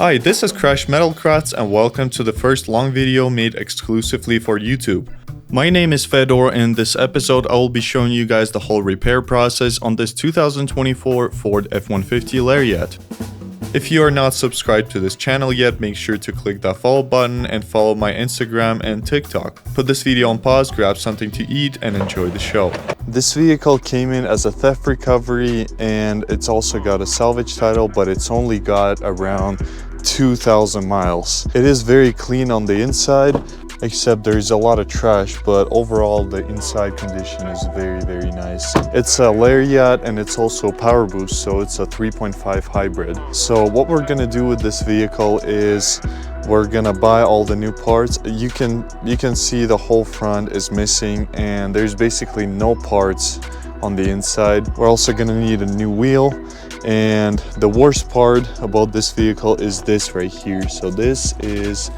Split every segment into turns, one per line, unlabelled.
Hi, this is CrashedMetalCrafts and welcome to the first long video made exclusively for YouTube. My name is Fedor and in this episode I will be showing you guys the whole repair process on this 2024 Ford F-150 Lariat. If you are not subscribed to this channel yet, make sure to click that follow button and follow my Instagram and TikTok. Put this video on pause, grab something to eat and enjoy the show. This vehicle came in as a theft recovery and it's also got a salvage title, but it's only got around 2,000 miles. It is very clean on the inside, except there's a lot of trash, but overall the inside condition is very nice. It's a Lariat and it's also power boost, so it's a 3.5 hybrid. So what we're gonna do with this vehicle is we're gonna buy all the new parts. You can see the whole front is missing and there's basically no parts on the inside. We're also gonna need a new wheel. And the worst part about this vehicle is this right here. So this is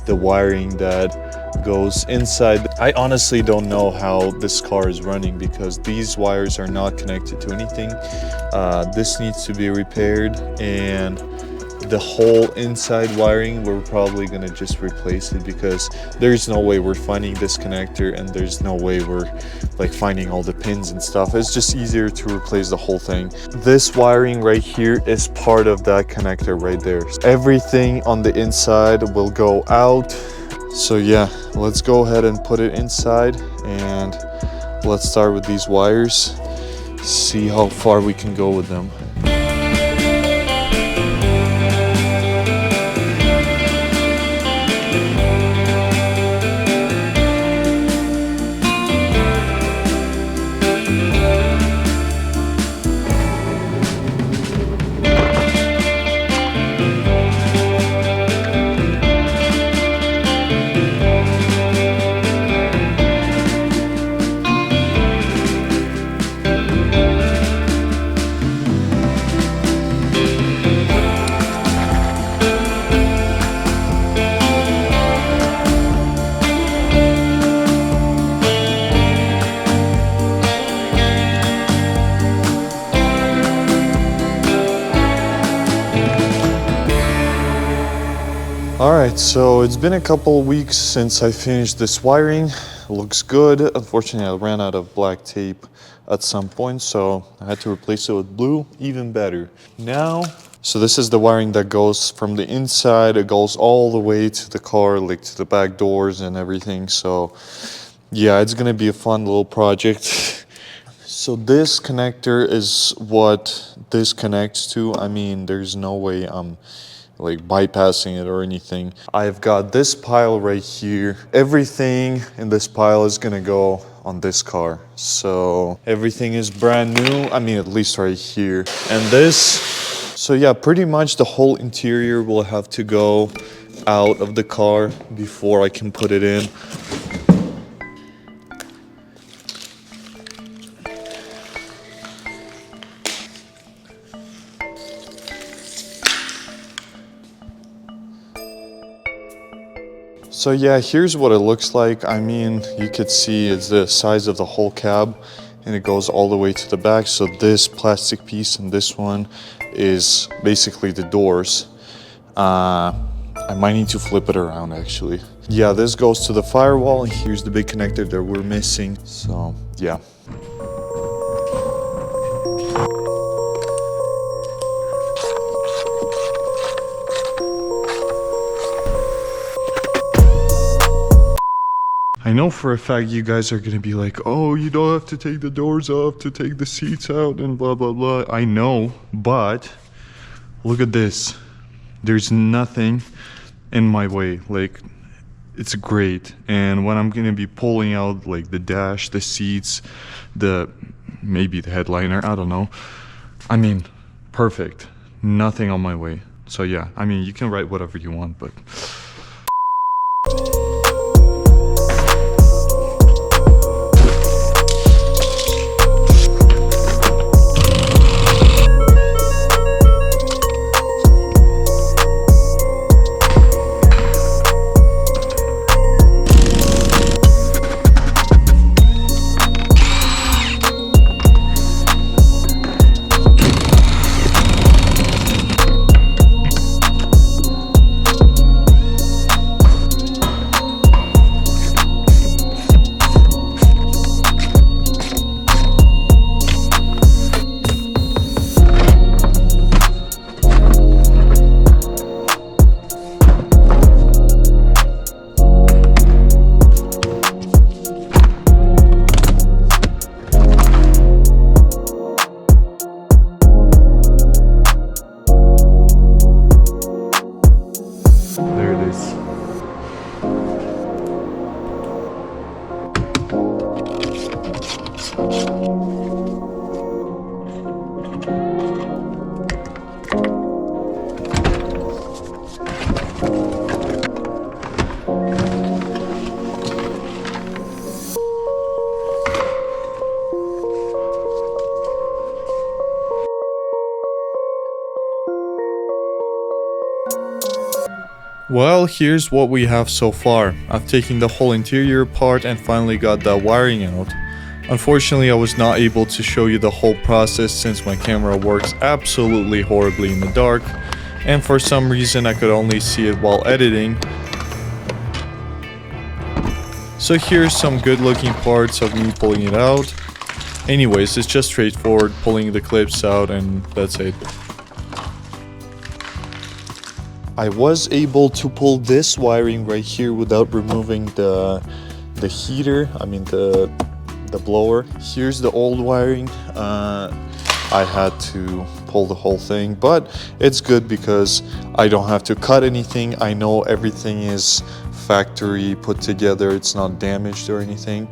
the wiring that goes inside. I honestly don't know how this car is running because these wires are not connected to anything. This needs to be repaired, and the whole inside wiring, we're probably gonna just replace it because there's no way we're finding this connector and there's no way we're like finding all the pins and stuff. It's just easier to replace the whole thing. This wiring right here is part of that connector right there. Everything on the inside will go out. So yeah, let's go ahead and put it inside and let's start with these wires, see how far we can go with them. Alright, so it's been a couple weeks since I finished this wiring. It looks good. Unfortunately, I ran out of black tape at some point, so I had to replace it with blue, even better. Now, so this is the wiring that goes from the inside. It goes all the way to the car, like to the back doors and everything. So yeah, it's gonna be a fun little project. So this connector is what this connects to. I mean, there's no way I'm like bypassing it or anything. I've got this pile right here. Everything in this pile is gonna go on this car. So everything is brand new. I mean, at least right here. And this, so yeah, pretty much the whole interior will have to go out of the car before I can put it in. So yeah, here's what it looks like. I mean, you could see it's the size of the whole cab and it goes all the way to the back. So this plastic piece and this one is basically the doors. I might need to flip it around actually. Yeah, this goes to the firewall and here's the big connector that we're missing. So yeah. I know for a fact you guys are gonna be like, oh, you don't have to take the doors off to take the seats out and blah blah blah. I know, but look at this. There's nothing in my way. Like, it's great. And when I'm gonna be pulling out like the dash, the seats, maybe the headliner, I don't know. I mean, perfect. Nothing on my way. So yeah, I mean, you can write whatever you want, but nice. Well, here's what we have so far. I've taken the whole interior apart and finally got the wiring out. Unfortunately, I was not able to show you the whole process since my camera works absolutely horribly in the dark, and for some reason I could only see it while editing. So here's some good looking parts of me pulling it out. Anyways, it's just straightforward, pulling the clips out, and that's it. I was able to pull this wiring right here without removing the heater, I mean the blower. Here's the old wiring. I had to pull the whole thing, but it's good because I don't have to cut anything. I know everything is factory put together, it's not damaged or anything.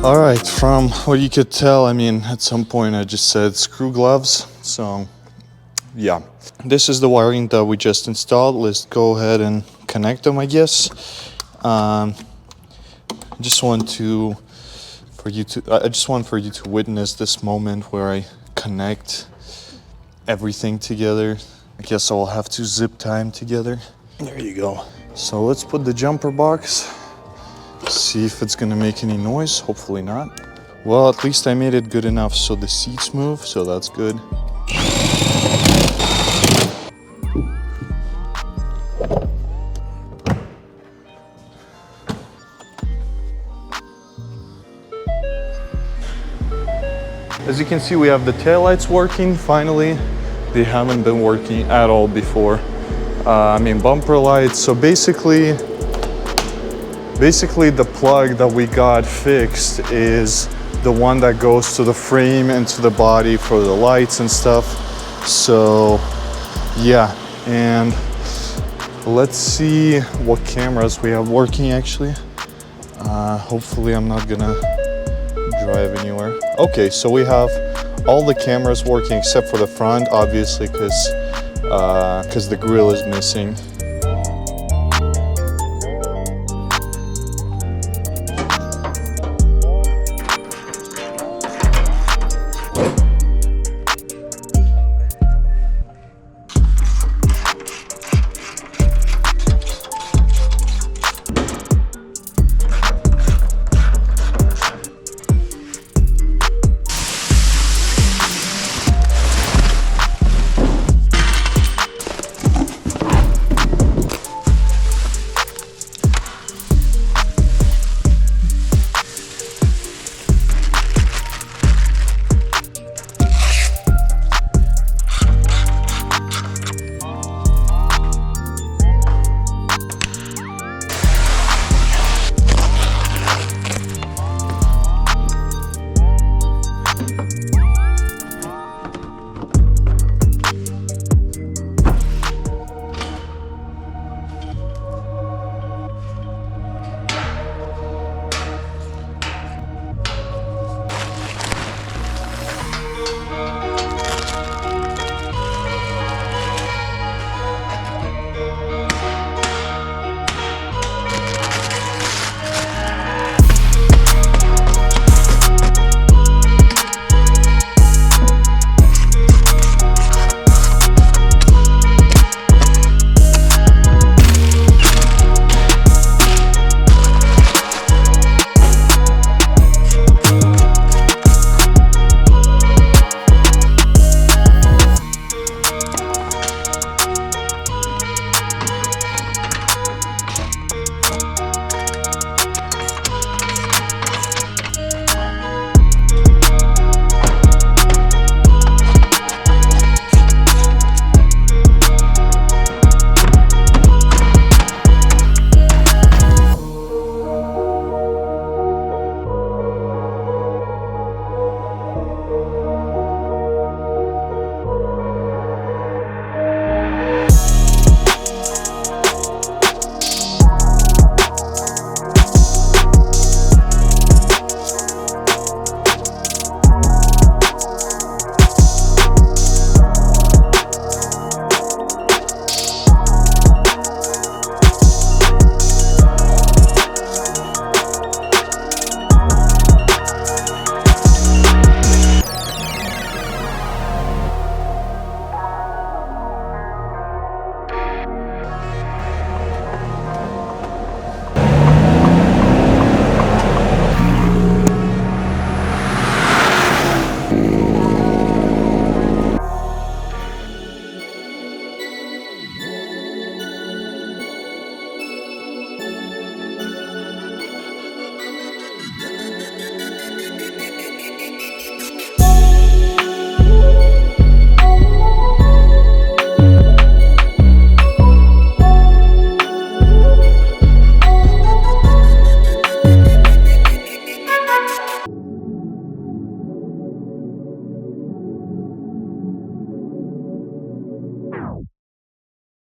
Alright, from what you could tell, I mean, at some point I just said screw gloves, so yeah. This is the wiring that we just installed. Let's go ahead and connect them, I guess. I just want for you to witness this moment where I connect everything together. I guess I'll have to zip tie them together. There you go. So let's put the jumper box. See if it's gonna make any noise. Hopefully not. Well, at least I made it good enough so the seats move, so that's good. As you can see, we have the taillights working finally. They haven't been working at all before. I mean, bumper lights. So basically the plug that we got fixed is the one that goes to the frame and to the body for the lights and stuff. So yeah, and let's see what cameras we have working actually. Hopefully I'm not gonna drive anywhere. Okay, so we have all the cameras working except for the front, obviously, because the grill is missing.